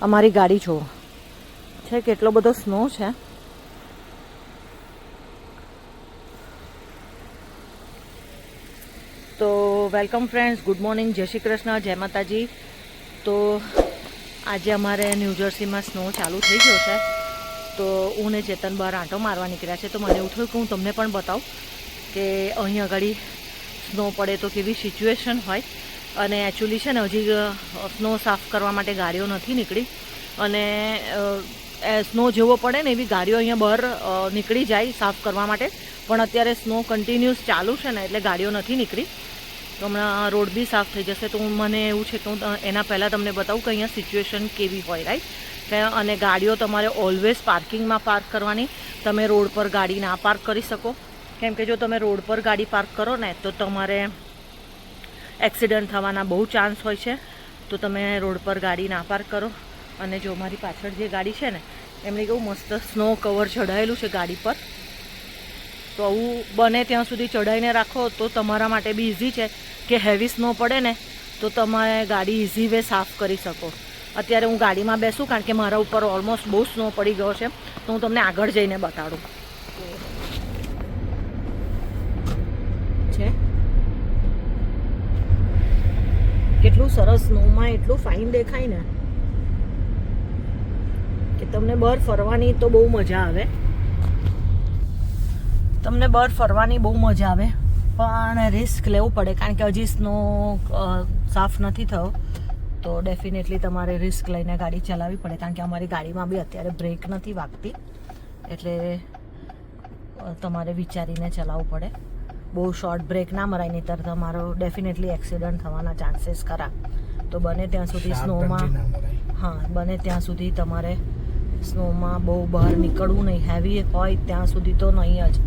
અમારી ગાડી જુઓ છે કેટલો બધો સ્નો છે. તો વેલકમ ફ્રેન્ડ્સ, ગુડ મોર્નિંગ, જય શ્રી કૃષ્ણ, જય માતાજી. તો આજે અમારે ન્યૂ જર્સીમાં સ્નો ચાલુ થઈ ગયો છે. તો હું ને ચેતન બહાર આંટો મારવા નીકળ્યા છે. તો મને એવું થયું કે હું તમને પણ બતાવું કે અહીં આગળ સ્નો પડે તો કેવી સિચ્યુએશન હોય. અને એકચ્યુઅલી છે ને હજી સ્નો સાફ કરવા માટે ગાડીઓ નથી નીકળી. અને સ્નો જેવો પડે ને એવી ગાડીઓ અહીંયા બહાર નીકળી જાય સાફ કરવા માટે. પણ અત્યારે સ્નો કન્ટિન્યુઅસ ચાલુ છે ને એટલે ગાડીઓ નથી નીકળી. તો હમણાં રોડ બી સાફ થઈ જશે. તો મને એવું છે કે હું એના પહેલાં તમને બતાવું કે અહીંયા સિચ્યુએશન કેવી હોય, રાઈટ. અને ગાડીઓ તમારે ઓલવેઝ પાર્કિંગમાં પાર્ક કરવાની. તમે રોડ પર ગાડી ના પાર્ક કરી શકો. કેમ કે જો તમે રોડ પર ગાડી પાર્ક કરો ને તો તમારે એક્સિડન્ટ થવાના બહુ ચાન્સ હોય છે. તો તમે રોડ પર ગાડી ના પાર્ક કરો. અને જો મારી પાછળ જે ગાડી છે ને એમણે કેવું મસ્ત સ્નો કવર ચઢાયેલું છે ગાડી પર. તો આવું બને ત્યાં સુધી ચડાવીને રાખો તો તમારા માટે બી ઇઝી છે કે હેવી સ્નો પડે ને તો તમે ગાડી ઇઝી વે સાફ કરી શકો. અત્યારે હું ગાડીમાં બેસું કારણ કે મારા ઉપર ઓલમોસ્ટ બહુ સ્નો પડી ગયો છે. તો હું તમને આગળ જઈને બતાડું છે કેટલું સરસ સ્નોમાં એટલું ફાઇન દેખાય ને કે તમને બહાર ફરવાની તો બહુ મજા આવે. તમને બહાર ફરવાની બહુ મજા આવે પણ રિસ્ક લેવું પડે કારણ કે હજી સ્નો સાફ નથી થયો. તો ડેફિનેટલી તમારે રિસ્ક લઈને ગાડી ચલાવવી પડે કારણ કે અમારી ગાડીમાં બી અત્યારે બ્રેક નથી વાગતી. એટલે તમારે વિચારીને ચલાવવું પડે. બહુ શોર્ટ બ્રેક ના મરાય નહીંતર તમારો ડેફિનેટલી એક્સિડન્ટ થવાના ચાન્સીસ ખરા. તો બને ત્યાં સુધી સ્નોમાં બને ત્યાં સુધી તમારે સ્નોમાં બહુ બહાર નીકળવું નહીં. હેવી હોય ત્યાં સુધી તો નહીં જ.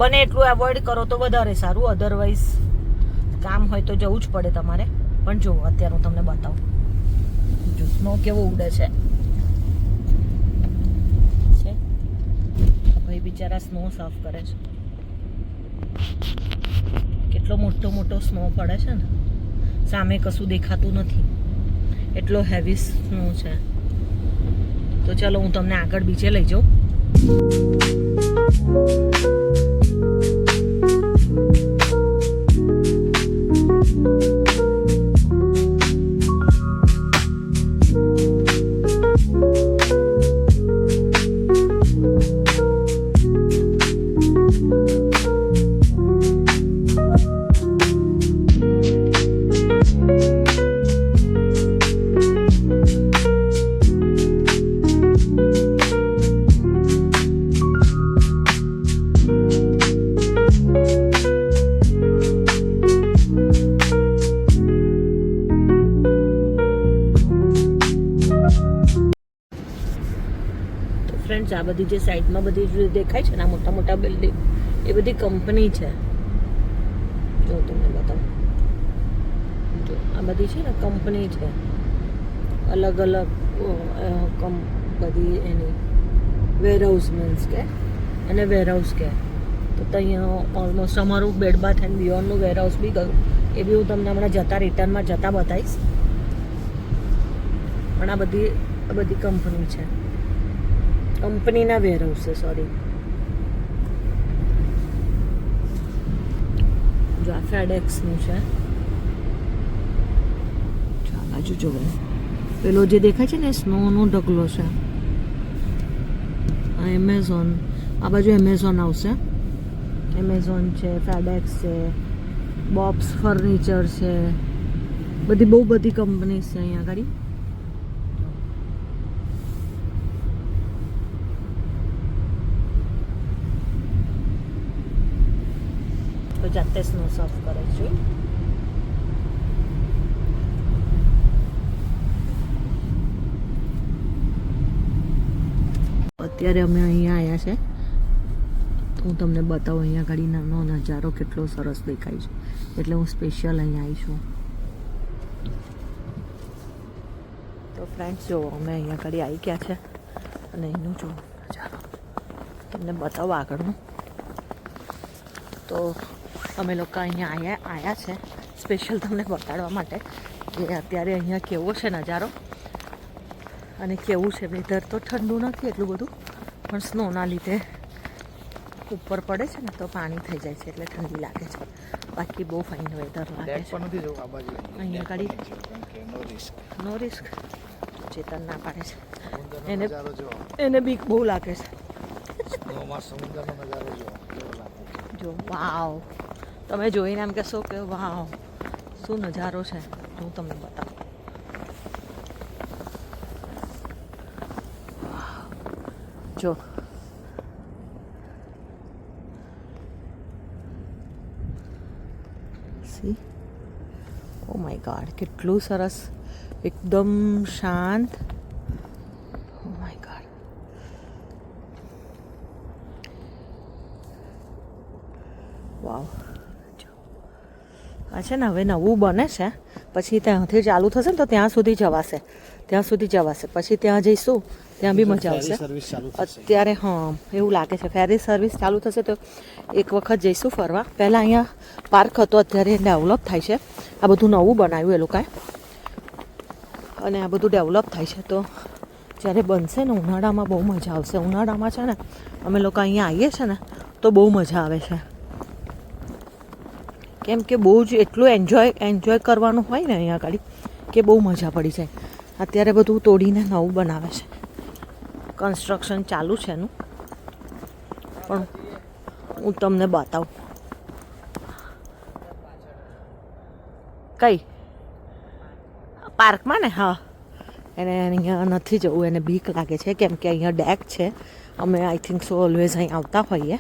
બને એટલું એવોઇડ કરો તો વધારે સારું. અધરવાઇઝ કામ હોય તો જવું જ પડે તમારે. પણ જુઓ અત્યારે હું તમને બતાવું જો સ્નો કેવો ઉડે છે. ભાઈ બિચારા સ્નો સાફ કરે છે. કેટલો મોટો મોટો સ્નો પડે છે ને. સામે કશું દેખાતું નથી એટલો હેવી સ્નો છે. તો ચાલો હું તમને આગળ બીજે લઈ જાઉં. ફ્રેન્ડ્સ, આ બધી જે સાઈડમાં બધી દેખાય છે ને આ મોટા મોટા બિલ્ડિંગ એ બધી કંપની છે. જો તમને બતાવું, જો આ બધી છે ને કંપની છે. અલગ અલગ બધી એની વેરહાઉસ મીન્સ કે અને વેરહાઉસ કે. તો ત્યાં ઓલમોસ્ટ અમારું બેડ બાથ એન્ડ બિયોન્ડનું વેરહાઉસ બી ગયું. એ બી હું તમને હમણાં રિટર્નમાં જતા બતાવીશ. પણ આ બધી કંપની છે. કંપનીના વેરહાઉસ છે. સોરી, જો આ ફેડેક્સનું છે. આ બાજુ જો પેલો જે દેખાય છે ને સ્નોનો ઢગલો છે. આ એમેઝોન, આ બાજુ એમેઝોન આવશે. એમેઝોન છે, ફેડેક્સ છે, બોબ્સ ફર્નિચર છે. બહુ બધી કંપની છે અહીંયા આગળ. તો જાતે સ્નો સાફ કરે છે. અત્યારે અમે અહીંયા આવ્યા છે. હું તમને બતાવું અહીંયા ગાડીનો નજારો કેટલો સરસ દેખાય છે. એટલે હું સ્પેશિયલ અહીંયા આવી છું. તો ફ્રેન્ડ્સ, જો અમે અહીંયા ગાડી આવી ગયા છે અને એનું જો નજારો તમને બતાવો આગળનું. તો અમે લોકો અહીંયા આવ્યા છે સ્પેશિયલ તમને બતાડવા માટે કે અત્યારે અહીંયા કેવો છે નજારો. અને કેવું છે વેધર તો ઠંડુ નથી એટલું બધું, પણ સ્નોના લીધે ઉપર પડે છે ને તો પાણી થઈ જાય છે એટલે ઠંડી લાગે છે. બાકી બહુ ફાઇન વેધર લાગે છે. અહીંયા ગાડી નો રિસ્ક. ચેતન ના પાડે છે, એને બીક બહુ લાગે છે. જો વાવ, તમે જોઈને એમ કહેશો કે વાવ શું નજારો છે. હું તમને બતાવું. જો સી, ઓ માય ગોડ, કેટલું સરસ, એકદમ શાંત. ઓ માય ગોડ, વાવ. જો આ છે ને હવે નવું બને છે, પછી ત્યાંથી ચાલુ થશે ને તો ત્યાં સુધી જવાશે, પછી ત્યાં જઈશું, ત્યાં બી મજા આવશે. અત્યારે હા એવું લાગે છે ફેરી સર્વિસ ચાલુ થશે તો એક વખત જઈશું ફરવા. પહેલાં અહીંયા પાર્ક હતો, અત્યારે ડેવલપ થાય છે. આ બધું નવું બનાવ્યું એ લોકોએ, અને આ બધું ડેવલપ થાય છે. તો જ્યારે બનશે ને ઉનાળામાં બહુ મજા આવશે. ઉનાળામાં છે ને અમે લોકો અહીંયા આવીએ છીએ ને તો બહુ મજા આવે છે, કેમ કે બહુ જ એટલું એન્જોય કરવાનું હોય ને અહીંયા આગળ કે બહુ મજા પડી જાય. અત્યારે બધું તોડીને નવું બનાવે છે, કન્સ્ટ્રક્શન ચાલુ છે એનું, પણ હું તમને બતાવું. કઈ પાર્કમાં ને? હા, એને અહીંયા નથી જવું, એને બીક લાગે છે કેમ કે અહીંયા ડેક છે. અમે આઈ થિંક સો ઓલવેઝ અહીં આવતા હોઈએ.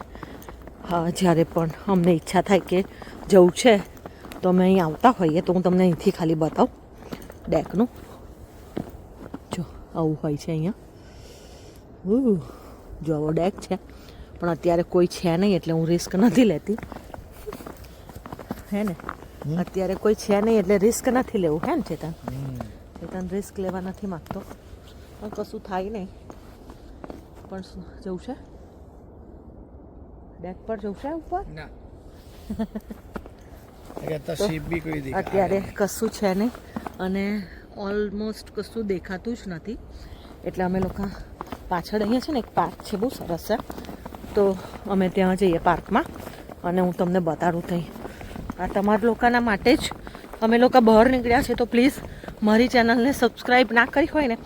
હા, જ્યારે પણ અમને ઈચ્છા થાય કે જવું છે તો અમે અહીં આવતા હોઈએ. તો હું તમને અહીંથી ખાલી બતાવું ડેકનું. જો આવું હોય છે અહીંયા. જો આવો ડેક છે, પણ અત્યારે કોઈ છે નહીં એટલે હું રિસ્ક નથી લેતી. હે ને, અત્યારે કોઈ છે નહીં એટલે રિસ્ક નથી લેવું. હે ને ચેતન? ચેતન રિસ્ક લેવા નથી માગતો, પણ કશું થાય નહીં. પણ જવું છે ડેક પર, જવું છે ઉપર? અત્યારે કશું છે નહીં અને ઓલમોસ્ટ કશું દેખાતું જ નથી. એટલે અમે લોકો પાછળ અહીંયા છે ને એક પાર્ક છે, બહુ સરસ છે. તો અમે ત્યાં જઈએ પાર્કમાં અને હું તમને બતાડું. ત્યાં આ તમારા લોકોના માટે જ અમે લોકો બહાર નીકળ્યા છે. તો પ્લીઝ મારી ચેનલને સબસ્ક્રાઈબ ના કરી હોય ને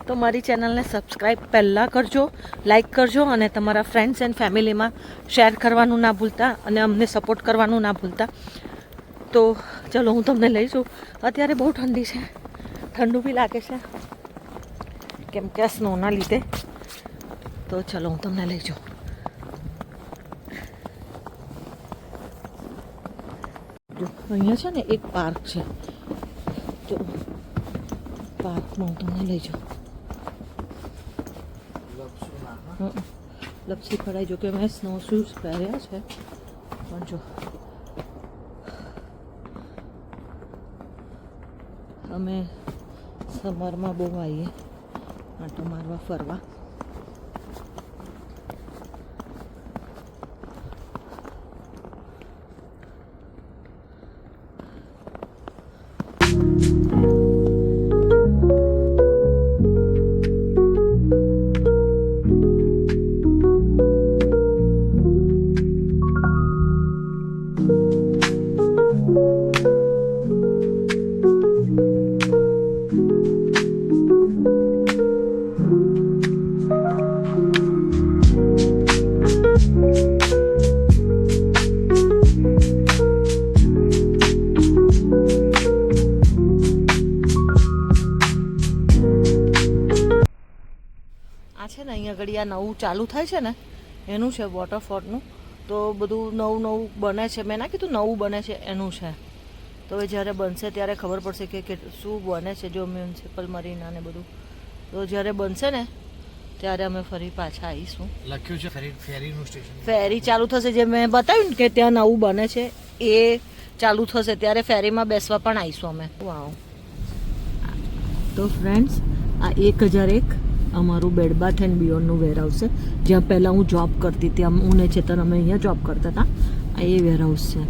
તો મારી ચેનલને સબસ્ક્રાઈબ પહેલાં કરજો, લાઈક કરજો અને તમારા ફ્રેન્ડ્સ એન્ડ ફેમિલીમાં શેર કરવાનું ના ભૂલતા અને અમને સપોર્ટ કરવાનું ના ભૂલતા. તો ચલો હું તમને લઈ જાઉં. અત્યારે બહુ ઠંડી છે, ઠંડુ બી લાગે છે કેમ કે આ સ્નોના લીધે. તો ચલો હું તમને લઈ જાઉં. જો અહીંયા છે ને એક પાર્ક છે, જો પાર્કમાં હું તમને લઈ જાઉં. લપસી પડાય. જો કે મેં સ્નો શૂઝ પહેર્યા છે, પણ જો અમે સમરમાં બહુ આવીએ આંટો મારવા, ફરવા. છે ને અહીંયા ઘડી આ નવું ચાલુ થાય છે ને એનું છે વોટરફોલનું. તો બધું નવું બને છે. મેં ના કીધું નવું બને છે એનું છે. તો હવે જ્યારે બનશે ત્યારે ખબર પડશે કે શું બને છે. જો મ્યુનિસિપલ મરીના ને બધું, તો જ્યારે બનશે ને ત્યારે અમે ફરી પાછા આવીશું. લખ્યું છે ફેરીનું સ્ટેશન. ફેરી ચાલુ થશે, જે મેં બતાવ્યું ને કે ત્યાં નવું બને છે એ ચાલુ થશે ત્યારે ફેરીમાં બેસવા પણ આવીશું અમે. વાવ. તો ફ્રેન્ડ્સ, આ 1001 અમારું બેડ બાથ એન્ડ બિયોન્ડનું વેરહાઉસ છે, જ્યાં પહેલાં હું જોબ કરતી હતી. હું ને ચેતન અમે અહીંયા જોબ કરતા હતા. આ એ વેરહાઉસ છે.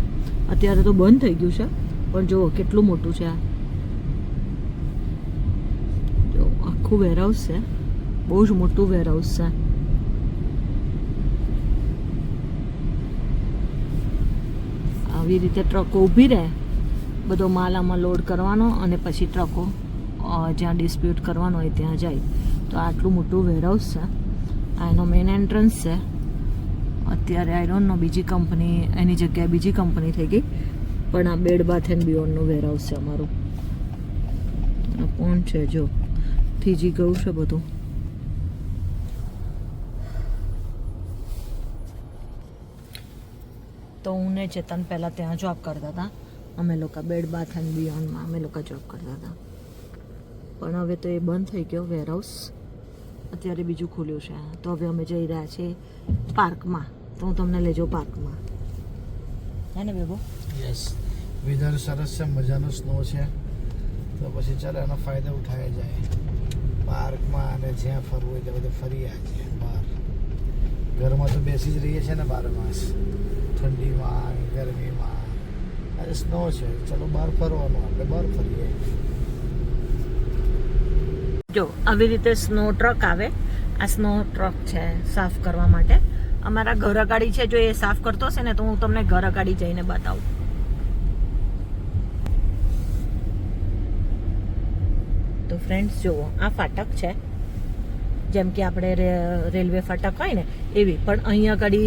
અત્યારે તો બંધ થઈ ગયું છે, પણ જુઓ કેટલું મોટું છે આ. જો આખું આખું વેરહાઉસ છે, બહુ જ મોટું વેરહાઉસ છે. આવી રીતે ટ્રકો ઊભી રહે, બધો માલ આમાં લોડ કરવાનો અને પછી ટ્રકો જ્યાં ડિસ્પ્યુટ કરવાનો હોય ત્યાં જાય. તો આટલું મોટું વેરહાઉસ છે. આ એનો મેઇન એન્ટ્રન્સ છે. અત્યારે આઈ ડોન્ટ નો બીજી કંપની એની જગ્યાએ બીજી કંપની થઈ ગઈ, પણ આ બેડ બાથ એન્ડ બિયોન્ડનું વેરહાઉસ છે અમારું. આ કોણ છે જો થીજી ગયું છે બધું. તો હું ને ચેતન પહેલાં ત્યાં જોબ કરતા હતા. અમે લોકો બેડ બાથ એન્ડ બિયોન્ડમાં અમે લોકો જોબ કરતા હતા, પણ હવે તો એ બંધ થઈ ગયો વેરહાઉસ. અત્યારે બીજું ખુલ્યું છે. તો હવે અમે જઈ રહ્યા છીએ પાર્કમાં. તો હું તમને લઈ જાઉં પાર્કમાં, હે ને બેબો? યસ, વેધર સરસ છે, મજાનો સ્નો છે, તો પછી ચાલો એનો ફાયદો ઉઠાવી જાય. પાર્કમાં અને જ્યાં ફરવું હોય ત્યાં બધે ફરી આવીએ. બહાર ઘરમાં તો બેસી જ રહીએ છીએ ને 12 માસ, ઠંડીમાં ગરમીમાં. આજે સ્નો છે, ચાલો બહાર ફરવાનું, આપણે બહાર ફરીએ. જો આવી રીતે સ્નો ટ્રક આવે. આ સ્નો ટ્રક છે સાફ કરવા માટે. અમારા ઘર અગાડી છે, જો એ સાફ કરતો હશે ને તો હું તમને ઘર અગાડી જઈને બતાવું. તો ફ્રેન્ડ્સ જુઓ, આ ફાટક છે, જેમ કે આપણે રેલવે ફાટક હોય ને એવી, પણ અહીંયા આગળ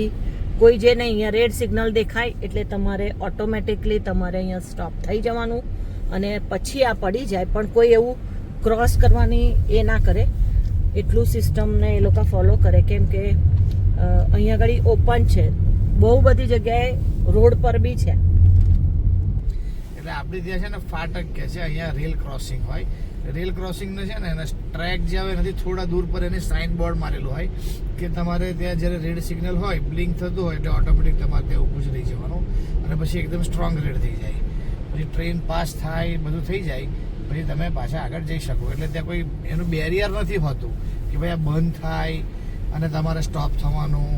કોઈ જે નહીં, અહીંયા રેડ સિગ્નલ દેખાય એટલે તમારે ઓટોમેટિકલી તમારે અહીંયા સ્ટોપ થઈ જવાનું, અને પછી આ પડી જાય. પણ કોઈ એવું ક્રોસ કરવાની એ ના કરે, એટલું સિસ્ટમને એ લોકો ફોલો કરે. કેમ કે અહીંયા આગળ ઓપન છે, બહુ બધી જગ્યાએ રોડ પર બી છે. એટલે આપણે ત્યાં છે ને ફાટક કે છે, અહીંયા રેલ ક્રોસિંગ હોય. રેલ ક્રોસિંગનો છે ને એના ટ્રેક જે આવે એનાથી થોડા દૂર પર એની સાઇન બોર્ડ મારેલું હોય કે તમારે ત્યાં જ્યારે રેડ સિગ્નલ હોય, બ્લિંક થતું હોય એટલે ઓટોમેટિક તમારે ત્યાં ઊભું જ રહી જવાનું, અને પછી એકદમ સ્ટ્રોંગ રેડ થઈ જાય. પછી ટ્રેન પાસ થાય, બધું થઈ જાય, પછી તમે પાછા આગળ જઈ શકો. એટલે ત્યાં કોઈ એનું બેરિયર નથી હોતું કે ભાઈ આ બંધ થાય અને તમારે સ્ટોપ થવાનું,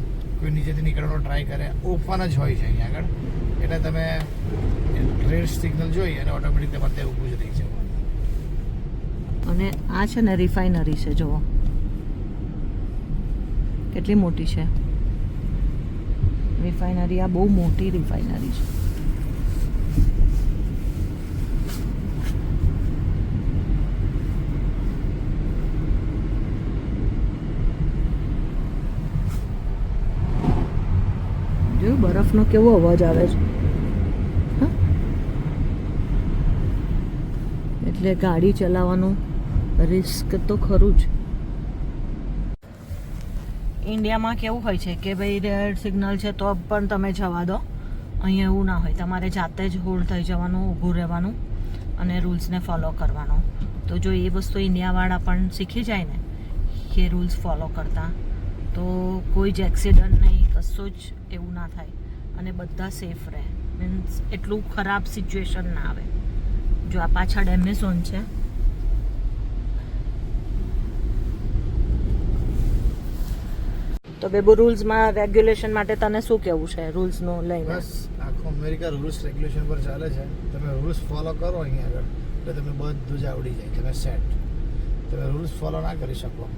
કોઈ નીચેથી નીકળવાનો ટ્રાય કરે. ઓપન જ હોય છે અહીંયા આગળ, એટલે તમે રેડ સિગ્નલ જોઈ અને ઓટોમેટિક તમારે ત્યાં ઊભું જ રહી જવાનું. અને આ છે ને રિફાઇનરી છે, જુઓ કેટલી મોટી છે રિફાઇનરી. આ બહુ મોટી રિફાઇનરી છે. જોયું બરફનો કેવો અવાજ આવે છે. હા, એટલે ગાડી ચલાવવાનું રિસ્ક તો ખરું જ. ઇન્ડિયામાં કેવું હોય છે કે ભાઈ રેડ સિગ્નલ છે તો પણ તમે જવા દો. અહીંયા એવું ના હોય, તમારે જાતે જ હોલ્ડ થઈ જવાનું, ઊભું રહેવાનું અને રૂલ્સને ફોલો કરવાનો. તો જો એ વસ્તુ ઇન્ડિયાવાળા પણ શીખી જાય ને કે રૂલ્સ ફોલો કરતા, તો કોઈ જ એક્સિડન્ટ નહીં, કશું જ એવું ના થાય અને બધા સેફ રહે. મીન્સ એટલું ખરાબ સિચ્યુએશન ના આવે. જો આ પાછળ એમેઝોન છે. તો બેબુ રૂલ્સમાં રેગ્યુલેશન માટે તને શું કહેવું છે રૂલ્સનો લઈને? બસ આખો અમેરિકા રૂલ્સ રેગ્યુલેશન પર ચાલે છે. તમે રૂલ્સ ફોલો કરો અહીંયા આગળ એટલે તમને બધું જ આવડી જાય. તમે સેટ. તમે રૂલ્સ ફોલો ના કરી શકો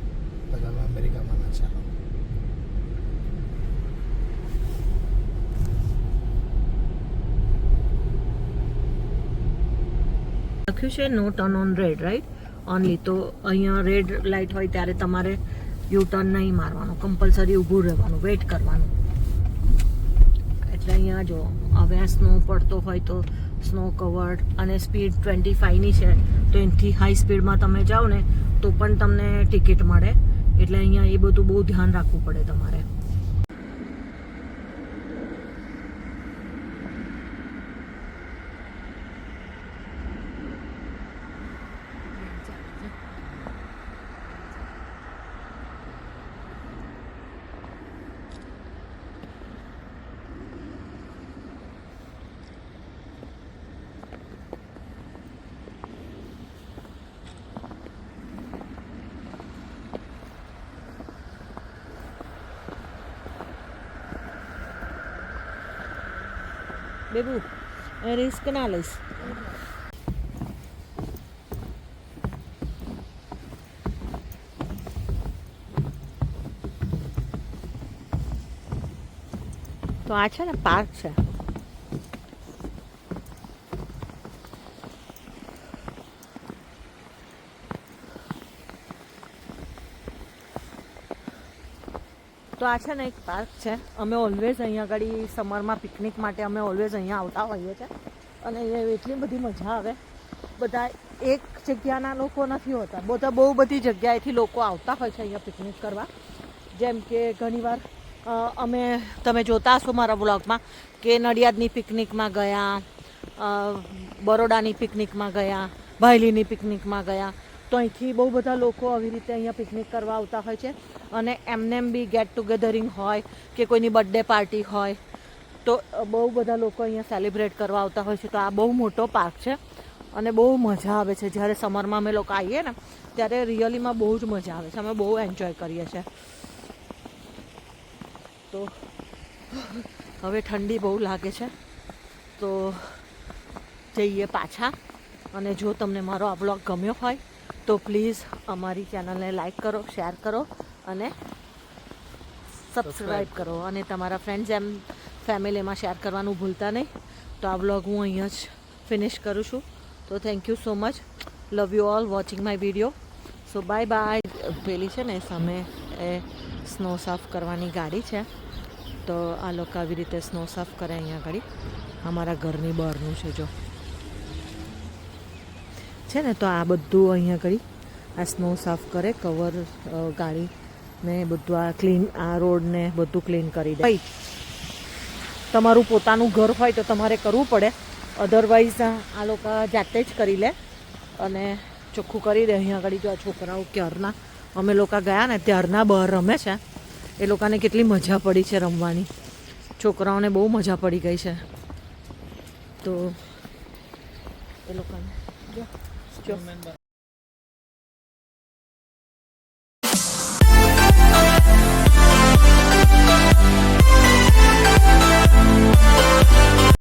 તો તમે અમેરિકામાં ના ચાલો. લખ્યું છે no turn on red, right only. તો અહીંયા રેડ લાઇટ હોય ત્યારે તમારે યુ ટર્ન નહીં મારવાનું, કમ્પલસરી ઊભું રહેવાનું, વેઇટ કરવાનું. એટલે અહીંયા જો હવે આ સ્નો પડતો હોય તો સ્નો કવર્ડ, અને સ્પીડ 25ની છે, તો એનાથી હાઈ સ્પીડમાં તમે જાઓ ને તો પણ તમને ટિકિટ મળે. એટલે અહીંયા એ બધું બહુ ધ્યાન રાખવું પડે તમારે. બેબુ રિસ્ક ના લઈશ. તો આ છે ને પાર્ક છે. તો આ છે ને એક પાર્ક છે. અમે ઓલવેઝ અહીંયા આગળ સમરમાં પિકનિક માટે અમે ઓલવેઝ અહીંયા આવતા હોઈએ છીએ અને અહીંયા એટલી બધી મજા આવે. બધા એક જગ્યાના લોકો નથી હોતા, બધા બહુ બધી જગ્યાએથી લોકો આવતા હોય છે અહીંયા પિકનિક કરવા. જેમ કે ઘણીવાર તમે જોતા હશો મારા બ્લોગમાં કે નડિયાદની પિકનિકમાં ગયા, બરોડાની પિકનિકમાં ગયા, ભાયલીની પિકનિકમાં ગયા. તો અહીંથી બહુ બધા લોકો આવી રીતે અહીંયા પિકનિક કરવા આવતા હોય છે અને એમનેમ બી ગેટ ટુગેધરિંગ હોય કે કોઈની બર્થડે પાર્ટી હોય તો બહુ બધા લોકો અહીંયા સેલિબ્રેટ કરવા આવતા હોય છે. તો આ બહુ મોટો પાર્ક છે અને બહુ મજા આવે છે. જ્યારે સમરમાં અમે લોકો આવીએ ને ત્યારે રિયલીમાં બહુ જ મજા આવે છે. અમે બહુ એન્જોય કરીએ છીએ. તો હવે ઠંડી બહુ લાગે છે તો જઈએ પાછા. અને જો તમને મારો આ બ્લોગ ગમ્યો હોય તો પ્લીઝ અમારી ચેનલને લાઈક કરો, શેર કરો અને સબસ્ક્રાઈબ કરો અને તમારા ફ્રેન્ડ્સ એમ ફેમિલીમાં શેર કરવાનું ભૂલતા નહીં. તો આ બ્લોગ હું અહીંયા જ ફિનિશ કરું છું. તો thank you so much. Love you all watching my video. So bye bye. પેલી છે ને સામે એ સ્નો સાફ કરવાની ગાડી છે. તો આ લોકો આવી રીતે સ્નો સાફ કરે અહીંયા ગાડી. અમારા ઘરની બહારનું છે જો છે ને. તો આ બધું અહીંયા કરી આ સ્નો સાફ કરે, કવર ગાડી ને બધું આ ક્લીન, આ રોડને બધું ક્લીન કરી દે. ભાઈ તમારું પોતાનું ઘર હોય તો તમારે કરવું પડે, અધરવાઇઝ આ લોકો જાતે જ કરી લે અને ચોખ્ખું કરી દે. અહીંયા આગળ જો આ છોકરાઓ ક્યારના અમે લોકો ગયા ને ત્યારના બહાર રમે છે. એ લોકોને કેટલી મજા પડી છે રમવાની. છોકરાઓને બહુ મજા પડી ગઈ છે. તો એ લોકોને જો